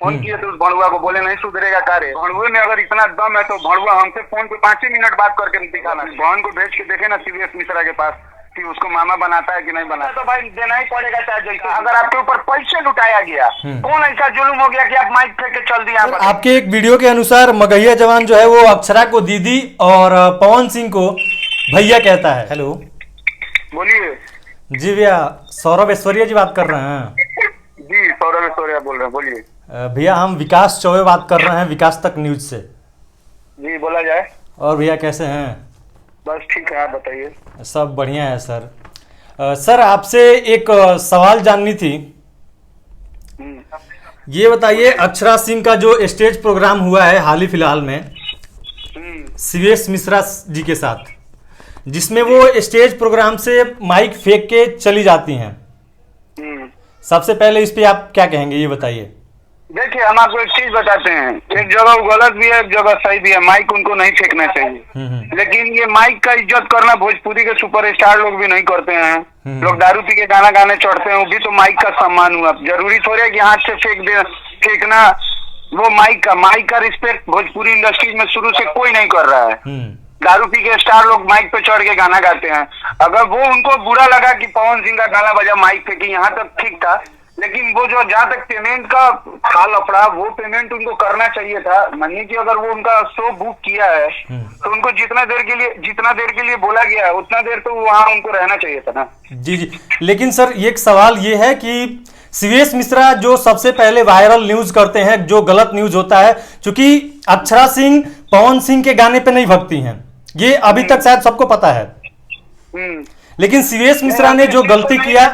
Phone किए तो उस भड़ुआ को बोले नहीं सुधरेगा कार्य। भड़ुए में अगर इतना दम है तो भड़ुआ हमसे फोन पे 5 ही मिनट बात करके दिखाना। बहन को भेज के देखे ना सीवीएस मिश्रा के पास कि उसको मामा बनाता है कि नहीं बनाता। तो भाई देना ही पड़ेगा चाहे जैसे। अगर आपके ऊपर पैसे लुटाया गया, कौन ऐसा जुल्म हो गया कि आप माइक फेंक के चल दिया? आपके एक वीडियो के अनुसार मगहिया जवान जो है वो अक्षरा को दीदी और पवन सिंह को भैया कहता है। हेलो, बोलिए। जी भैया, सौरभ ऐश्वर्या जी बात कर रहे हैं? जी सौरभ ऐश्वर्या बोल रहे हैं, बोलिए। भैया हम विकास चौबे बात कर रहे हैं विकास तक न्यूज से। जी बोला जाए। और भैया कैसे हैं? बस ठीक है, आप बताइए। सब बढ़िया है सर। सर आपसे एक सवाल जाननी थी। ये बताइए, अक्षरा सिंह का जो स्टेज प्रोग्राम हुआ है हाल ही फिलहाल में सीवीएस मिश्रा जी के साथ, जिसमें वो स्टेज प्रोग्राम से माइक फेंक के चली जाती हैं, सबसे पहले इस पे आप क्या कहेंगे ये बताइए। देखिए हम आपको एक चीज बताते हैं, एक जगह वो गलत भी है, एक जगह सही भी है। माइक उनको नहीं फेंकना चाहिए, लेकिन ये माइक का इज्जत करना भोजपुरी के सुपरस्टार लोग भी नहीं करते हैं। लोग दारू पी के गाना गाने चढ़ते हैं, वो भी तो माइक का सम्मान हुआ। जरूरी थोड़ी है कि हाथ से फेंकना। वो माइक का रिस्पेक्ट भोजपुरी इंडस्ट्रीज में शुरू से कोई नहीं कर रहा है। दारू पी के स्टार लोग माइक पे चढ़ के गाना गाते हैं। अगर वो उनको बुरा लगा कि पवन सिंह का गाना बजा माइक पे, कि यहाँ तक ठीक था, लेकिन वो जो जहाँ तक पेमेंट का था लफड़ा, वो पेमेंट उनको करना चाहिए था। मानिए कि अगर वो उनका शो बुक किया है तो उनको जितना देर के लिए बोला गया है उतना देर तो वहाँ उनको रहना चाहिए था ना। जी जी, लेकिन सर एक सवाल ये है कि सीवीएस मिश्रा जो सबसे पहले वायरल न्यूज करते हैं, जो गलत न्यूज होता है, क्योंकि अक्षरा सिंह पवन सिंह के गाने पे नहीं भगती हैं, ये अभी तक शायद सबको पता है। लेकिन सीवीएस मिश्रा ने जो गलती किया,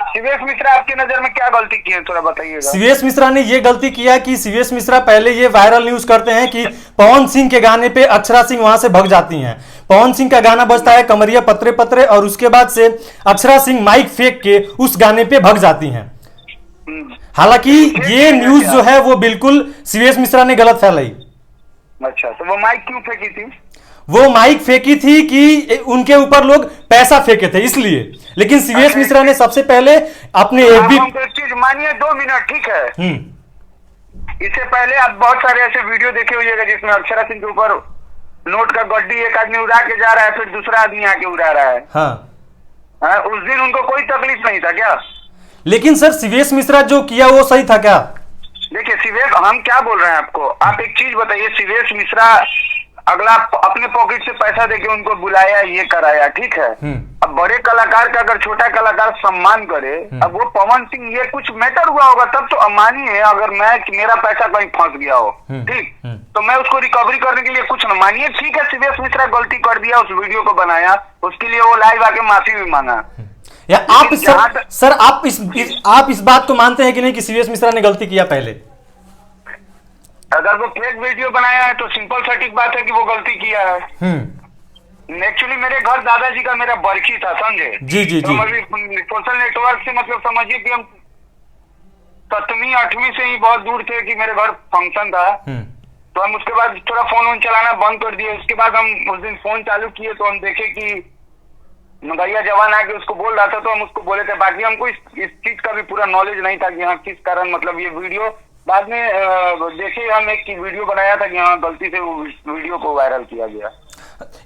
सीवीएस मिश्रा आपकी नजर में क्या गलती की है थोड़ा बताइएगा। सीवीएस मिश्रा ने ये गलती किया कि सीवीएस मिश्रा पहले ये वायरल न्यूज करते हैं कि पवन सिंह के गाने पे अक्षरा सिंह वहां से भग जाती हैं। पवन सिंह का गाना बजता है कमरिया पत्रे पत्रे, और उसके बाद से अक्षरा सिंह माइक फेंक के उस गाने पे भग जाती हैं। हालांकि ये न्यूज जो है वो बिल्कुल सीवीएस मिश्रा ने गलत फैलाई। अच्छा, तो वो माइक क्यों फेंकी थी? वो माइक फेंकी थी कि उनके ऊपर लोग पैसा फेंके थे इसलिए। लेकिन सीवीएस मिश्रा ने सबसे पहले अपने चीज मानिए 2 मिनट, ठीक है। इससे पहले आप बहुत सारे ऐसे वीडियो देखे होइएगा जिसमें अक्षरा सिंह के ऊपर नोट का गड्डी एक आदमी उड़ा के जा रहा है, फिर दूसरा आदमी आके उड़ा रहा है। हाँ, उस दिन उनको कोई तकलीफ नहीं था क्या? लेकिन सर सीवीएस मिश्रा जो किया वो सही था क्या? देखिए सीवीएस, हम क्या बोल रहे हैं आपको, आप एक चीज बताइए। सीवीएस मिश्रा अगला अपने पॉकेट से पैसा देके उनको बुलाया, ये कराया, ठीक है। अब बड़े कलाकार का अगर छोटा कलाकार सम्मान करे, अब वो पवन सिंह, ये कुछ मैटर हुआ होगा तब तो मानिए। अगर मेरा पैसा कहीं फंस गया हो, ठीक, तो मैं उसको रिकवरी करने के लिए कुछ न मानिए, ठीक है। सीवीएस मिश्रा गलती कर दिया, उस वीडियो को बनाया, उसके लिए वो लाइव आके माफी भी मांगा। या आप सर आप इस बात को मानते हैं कि नहीं कि सीवीएस मिश्रा ने गलती किया पहले? अगर वो फेक वीडियो बनाया है तो सिंपल सटीक बात है कि वो गलती किया है। एक्चुअली मेरे घर दादाजी का मेरा बरखी था, समझे? जी जी तो सोशल नेटवर्क से मतलब समझिए कि हम 7वीं 8वीं से ही बहुत दूर थे कि मेरे घर फंक्शन था। तो हम उसके बाद थोड़ा फोन चलाना बंद कर दिए। उसके बाद हम उस दिन फोन चालू किए तो हम देखे कि मगहिया जवान आके उसको बोल रहा था, तो हम उसको बोले थे। बाकी हमको इस चीज का भी पूरा नॉलेज नहीं था कि हाँ किस कारण मतलब ये वीडियो। बाद में देखे हम एक वीडियो बनाया था कि हाँ गलती से वो वीडियो को वायरल किया गया।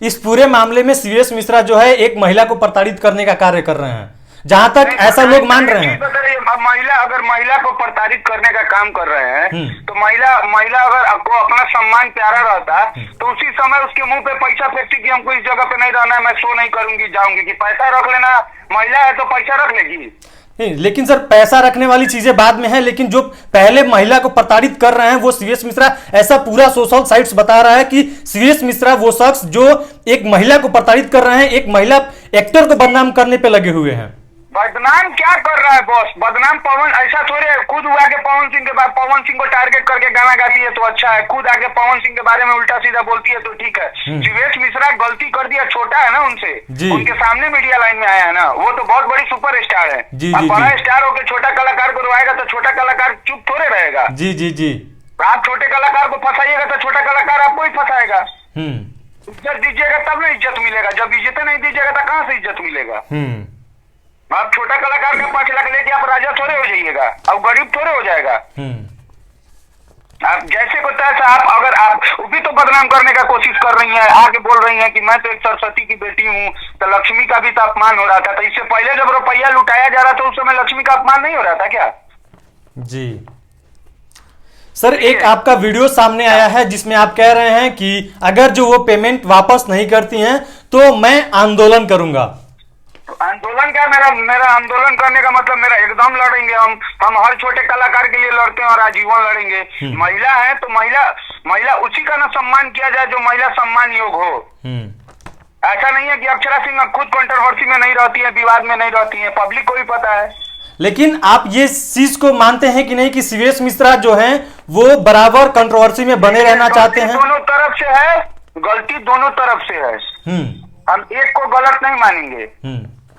इस पूरे मामले में सीवीएस मिश्रा जो है एक महिला को प्रताड़ित करने का कार्य कर रहे हैं, जहां तक ऐसा लोग मान रहे हैं। अगर महिला को प्रताड़ित करने का काम कर रहे हैं तो महिला अगर आपको अपना सम्मान प्यारा रहता तो उसी समय उसके मुंह पे पैसा फेंकती कि हमको इस जगह पे नहीं रहना है, मैं शो नहीं करूंगी, जाऊंगी। कि पैसा रख लेना, महिला है तो पैसा रख लेगी। लेकिन सर पैसा रखने वाली चीजें बाद में है, लेकिन जो पहले महिला को प्रताड़ित कर रहे हैं वो सीवीएस मिश्रा। ऐसा पूरा सोशल साइट्स बता रहा है कि सीवीएस मिश्रा वो शख्स जो एक महिला को प्रताड़ित कर रहे हैं, एक महिला एक्टर को बदनाम करने पे लगे हुए हैं। बदनाम क्या कर रहा है बॉस? बदनाम पवन ऐसा थोड़े है, खुद हुआ के पवन सिंह के बाद पवन सिंह को टारगेट करके गाना गाती है तो अच्छा है, खुद आके पवन सिंह के बारे में उल्टा सीधा बोलती है तो ठीक है। सीवीएस मिश्रा गलती कर दिया, छोटा है ना उनसे, उनके सामने मीडिया लाइन में आया है ना, वो तो बहुत बड़ी सुपर स्टार है। बड़ा स्टार होकर छोटा कलाकार को रोएगा तो छोटा कलाकार चुप थोड़े रहेगा। जी जी जी, आप छोटे कलाकार को फंसाइएगा तो छोटा कलाकार आपको ही फंसाएगा। इज्जत दीजिएगा तब ना इज्जत मिलेगा, जब इज्जत नहीं दीजिएगा तो कहाँ से इज्जत मिलेगा? आप छोटा कलाकार का 5 लाख लेके आप राजा थोड़े हो जाइएगा, अब गरीब थोड़े हो जाएगा। जैसे को तैसा आप, अगर आप वो भी तो बदनाम करने का कोशिश कर रही हैं, आगे बोल रही हैं कि मैं तो एक सरस्वती की बेटी हूँ, तो लक्ष्मी का भी तो अपमान हो रहा था। तो इससे पहले जब रुपया लुटाया जा रहा था उस समय लक्ष्मी का अपमान नहीं हो रहा था क्या? जी सर, एक आपका वीडियो सामने आया है जिसमें आप कह रहे हैं कि अगर जो वो पेमेंट वापस नहीं करती हैं तो मैं आंदोलन करूंगा। आंदोलन क्या? मेरा आंदोलन करने का मतलब मेरा एकदम लड़ेंगे हम हर छोटे कलाकार के लिए लड़ते हैं और आजीवन लड़ेंगे। महिला है तो महिला उसी का ना सम्मान किया जाए जो महिला सम्मान योग हो। ऐसा नहीं है कि अक्षरा सिंह खुद कंट्रोवर्सी में नहीं रहती है, विवाद में नहीं रहती है, पब्लिक को भी पता है। लेकिन आप ये चीज को मानते हैं कि नहीं कि सीवीएस मिश्रा जो हैं वो बराबर कंट्रोवर्सी में बने रहना चाहते हैं? दोनों तरफ से है, गलती दोनों तरफ से है। हम एक को गलत नहीं मानेंगे।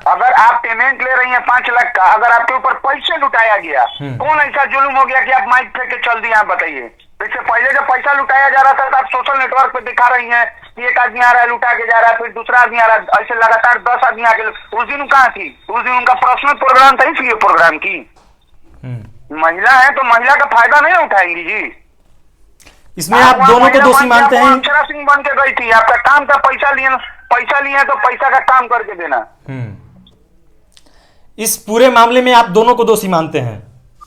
अगर आप पेमेंट ले रही हैं 5 लाख का, अगर आपके ऊपर पैसे लुटाया गया, कौन ऐसा जुल्म हो गया कि आप माइक फेंक के चल दिए? आप बताइए। इससे पहले जब पैसा लुटाया जा रहा था तो आप सोशल नेटवर्क पे दिखा रही हैं कि एक आदमी आ रहा है लुटा के जा रहा है, फिर दूसरा आदमी आ रहा है, ऐसे लगातार 10 आदमी आके। उस दिन कहाँ थी? उस दिन उनका पर्सनल प्रोग्राम था, इसलिए प्रोग्राम की। महिला है तो महिला का फायदा नहीं उठाएंगी जी। इसमें आप दोनों को दोषी मानते हैं? अक्षरा सिंह बन के गई थी, आपका काम था पैसा लिए तो पैसा का काम करके देना। इस पूरे मामले में आप दोनों को दोषी मानते हैं?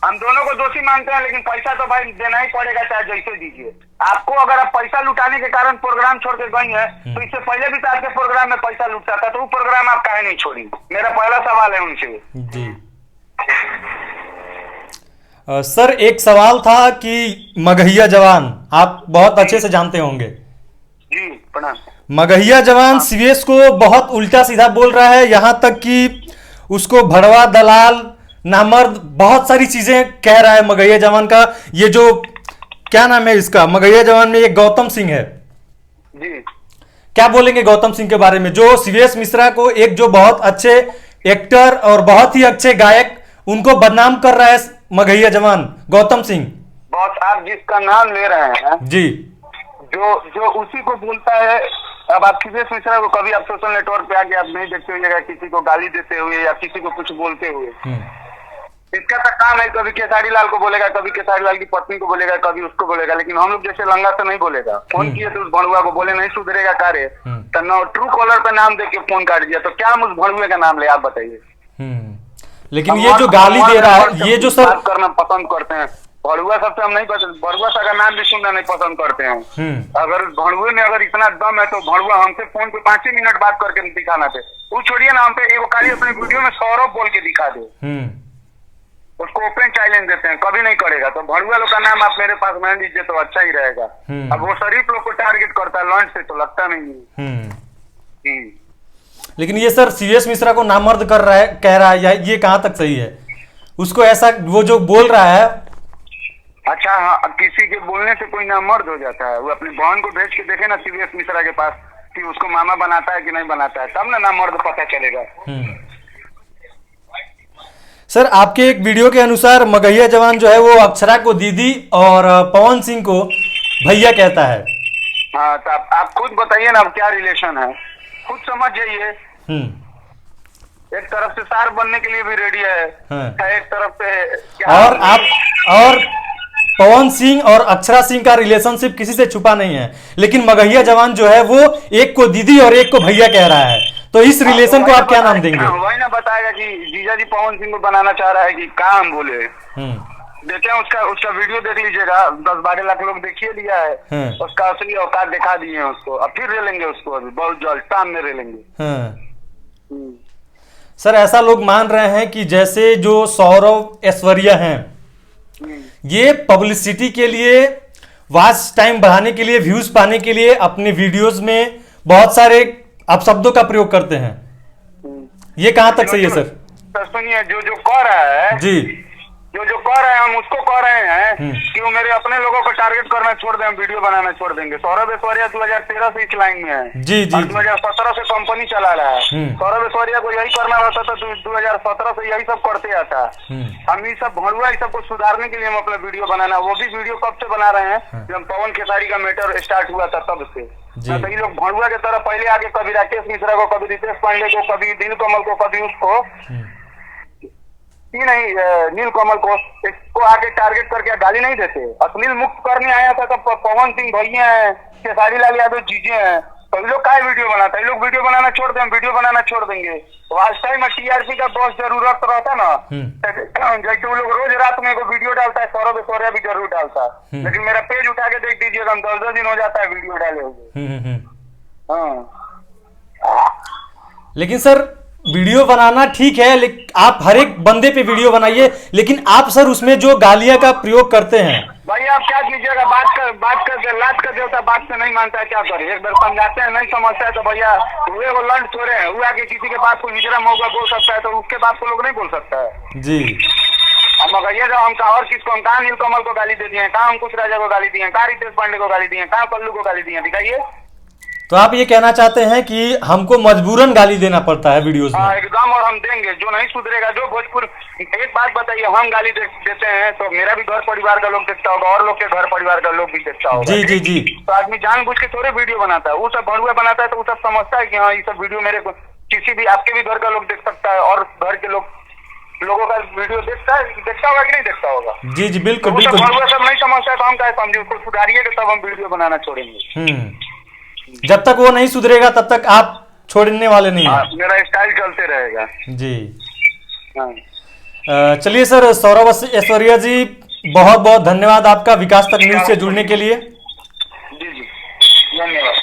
हम दोनों को दोषी मानते हैं, लेकिन पैसा तो भाई देना ही पड़ेगा, चाहे जैसे दीजिए। आपको अगर आप पैसा लुटाने के कारण प्रोग्राम छोड़ के गई हैं, तो इससे पहले भी तो आपके प्रोग्राम में पैसा लुटता था, तो वो प्रोग्राम आप काहे नहीं छोड़ी? मेरा पहला सवाल है उनसे। जी सर, एक सवाल था कि मगहिया जवान आप बहुत अच्छे से जानते होंगे। जी प्रणाम। मगहिया जवान सीवीएस को बहुत उल्टा सीधा बोल रहा है, यहां तक कि उसको भड़वा, दलाल, नामर्द, बहुत सारी चीजें कह रहा है मगहिया जवान का। ये जो क्या नाम है इसका, मगहिया जवान में एक गौतम सिंह है जी। क्या बोलेंगे गौतम सिंह के बारे में, जो सीवीएस मिश्रा को एक जो बहुत अच्छे एक्टर और बहुत ही अच्छे गायक उनको बदनाम कर रहा है मगहिया जवान गौतम सिंह? बहुत, आप जिसका नाम ले रहे हैं जी, जो उसी को बोलता है। अब आप सीवीएस मिश्रा को कभी आप सोशल नेटवर्क पे आके आप नहीं देखते हुए किसी को गाली देते हुए या किसी को कुछ बोलते हुए। इसका तो काम है, कभी केसारी लाल को बोलेगा, कभी केसारी लाल की पत्नी को बोलेगा, कभी उसको बोलेगा, लेकिन हम लोग जैसे लंगा से नहीं बोलेगा। फोन किए तो उस भड़ुआ को बोले नहीं सुधरेगा कार्य, तो न ट्रू कॉलर पे नाम दे के फोन काट दिया, तो क्या हम उस भड़ुए का नाम ले? आप बताइए। लेकिन ये जो गाली दे रहा है, ये जो सर बात करना पसंद करते हैं, भड़ुआ सबसे हम नहीं पसंद, भड़ुआ सा का नाम भी सुनना नहीं पसंद करते हैं। अगर भड़ुए में अगर इतना दम है तो भड़ुआ हमसे फोन पे 5 ही मिनट बात करके दिखाना थे। वो छोड़िए ना, हम पे एगो खाली अपने वीडियो में सौरभ बोल के दिखा दे, उसको ओपन चैलेंज देते हैं, कभी नहीं करेगा। तो भड़ुआ लोग का नाम आप मेरे पास मान लीजिए तो अच्छा ही रहेगा। अब वो शरीफ लोग को टारगेट करता है लॉन्च से, तो लगता नहीं है। लेकिन ये सर सीवीएस मिश्रा को नामर्द कर रहा है, कह रहा है, ये कहां तक सही है? उसको ऐसा वो जो बोल रहा है। अच्छा हाँ, किसी के बोलने से कोई नामर्द हो जाता है? वो अपनी बहन को भेज के देखे ना सीवीएस मिश्रा के पास कि उसको मामा बनाता है कि नहीं बनाता है, तब ना नामर्द पता चलेगा। सर, आपके एक वीडियो के अनुसार मगहिया जवान जो है वो अक्षरा को दीदी और पवन सिंह को भैया कहता है। हाँ, तो आप खुद बताइए ना, अब क्या रिलेशन है, खुद समझ जाइए। एक तरफ से सार बनने के लिए भी रेडी है, एक तरफ से और आप और पवन सिंह और अक्षरा सिंह का रिलेशनशिप किसी से छुपा नहीं है, लेकिन मगहिया जवान जो है वो एक को दीदी और एक को भैया कह रहा है। तो इस रिलेशन को आप क्या नाम देंगे? वही ना बताएगा कि जीजा जी पवन सिंह को बनाना चाह रहा है कि काम बोले। देखे उसका वीडियो देख लीजिएगा, 10-12 लाख लोग देखिए लिया है। उसका असली औकात दिखा दिए हैं उसको, अब फिर रेलेंगे उसको, अभी बहुत जल्द शाम में रेलेंगे। सर, ऐसा लोग मान रहे हैं कि जैसे जो सौरव ऐश्वर्या हैं, ये पब्लिसिटी के लिए, वॉच टाइम बढ़ाने के लिए, व्यूज पाने के लिए अपने वीडियोस में बहुत सारे अपशब्दों का प्रयोग करते हैं। ये कहां तक सही है सर? सुनिए, जो कह रहा है जी, जो कह रहे हैं, हम उसको कह रहे हैं कि वो मेरे अपने लोगों को टारगेट करना छोड़ दें, वीडियो बनाना छोड़ देंगे। सौरभ ऐश्वर्या 2013 से इस लाइन में है। जी जी, 2017 से कंपनी चला रहा है। सौरभ ऐश्वर्या को यही करना होता था, तो 2017 से यही सब करते आता। हम ये सब भड़ुआ इस सबको सुधारने के लिए हम अपना वीडियो बनाना, वो भी वीडियो कब से बना रहे हैं, जब पवन खेसारी का मैटर स्टार्ट हुआ था तब से। तो ये लोग भड़ुआ की तरह पहले आके कभी राकेश मिश्रा को, कभी रितेश पांडे को, कभी दिल कमल को, कभी उसको, थी नहीं नीलकमल को, इसको आके टारगेट करके गाली नहीं देते। अश्लील मुक्त करने आया था तो पवन सिंह भैया है, खेसारी लाल यादव जीजे हैं, तो ये लोग क्या वीडियो बनाता है? ये लोग वीडियो बनाना छोड़ दें, वीडियो बनाना छोड़ देंगे। लास्ट टाइम में टीआरपी का बहुत जरूरत रहता ना, जैसे वो लोग रोज रात में को वीडियो डालता है, सौरभ सौर्या भी जरूर डालता है, लेकिन मेरा पेज उठा के देख दीजिएगा, हम 10 दिन हो जाता है वीडियो डाले हुए। हाँ, लेकिन सर वीडियो बनाना ठीक है, लेकिन आप हर एक बंदे पे वीडियो बनाइए, लेकिन आप सर उसमें जो गालियां का प्रयोग करते हैं भाई आप क्या कीजिएगा, बात कर लात कर देवता बात से नहीं मानता है, क्या करे? एक बार समझाते हैं, नहीं समझता है तो भैया हुए वो लंड छोड़े हैं, हुआ कि किसी के बात को निचरा मौका बोल सकता है तो उसके बात को लोग नहीं बोल सकता है जी। अब मगैया हम कहा और किसको, हम कहा नीलकमल को गाली दे दिए, कहा अंकुश राजा को गाली दिए, कहा रितेश पांडे को गाली दिए, कहा पल्लू को गाली दिए, दिखाइए। तो आप ये कहना चाहते हैं कि हमको मजबूरन गाली देना पड़ता है वीडियोस में? हाँ एकदम, और हम देंगे, जो नहीं सुधरेगा, जो भोजपुर। एक बात बताइए, हम गाली देते हैं तो मेरा भी घर परिवार का लोग देखता होगा, और लोग के घर परिवार का लोग भी देखता होगा। जी जी जी। तो आदमी जानबूझ के थोड़े वीडियो बनाता है, वो सब भड़ुआ बनाता है तो वो सब समझता है कि हाँ ये सब वीडियो मेरे को किसी भी आपके भी घर का लोग देख सकता है, और घर के लोगों का वीडियो देखता होगा कि नहीं देखता होगा? जी जी बिल्कुल तो बिल्कुल। भड़ुआ सब नहीं समझता है तो हम क्या समझे, उसको सुधारिए तब हम वीडियो बनाना छोड़ेंगे। जब तक वो नहीं सुधरेगा तब तक आप छोड़ने वाले नहीं हैं। मेरा स्टाइल चलते रहेगा जी। हाँ। चलिए सर, सौरभ ऐश्वर्या जी बहुत बहुत धन्यवाद आपका विकास तक न्यूज से जुड़ने के लिए। जी जी धन्यवाद।